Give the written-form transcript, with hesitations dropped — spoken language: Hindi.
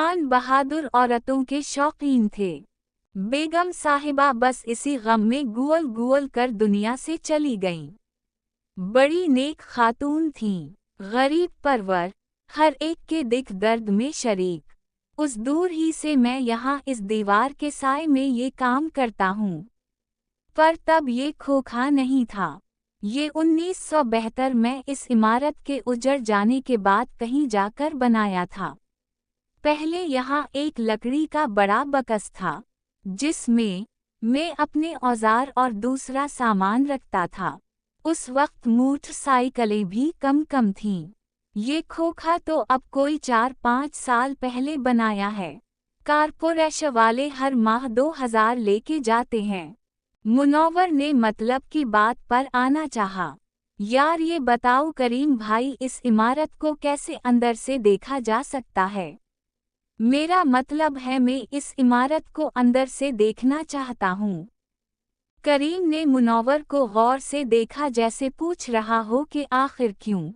खान बहादुर औरतों के शौकीन थे। बेगम साहिबा बस इसी गम में गुल गुल कर दुनिया से चली गईं। बड़ी नेक खातून थीं, गरीब परवर, हर एक के दिख दर्द में शरीक। उस दूर ही से मैं यहाँ इस दीवार के साए में ये काम करता हूँ। पर तब ये खोखा नहीं था। ये 1972 में इस इमारत के उजड़ जाने के बाद कहीं जाकर बनाया था। पहले यहाँ एक लकड़ी का बड़ा बकस था, जिसमें मैं अपने औजार और दूसरा सामान रखता था। उस वक्त मोटरसाइकिलें भी कम थीं। ये खोखा तो अब कोई 4-5 साल पहले बनाया है। कारपोरेशन वाले हर माह 2000 लेके जाते हैं। मुनव्वर ने मतलब की बात पर आना चाहा। यार ये बताओ करीम भाई, इस इमारत को कैसे अंदर से देखा जा सकता है? मेरा मतलब है मैं इस इमारत को अंदर से देखना चाहता हूँ। करीम ने मुनव्वर को गौर से देखा, जैसे पूछ रहा हो कि आखिर क्यों।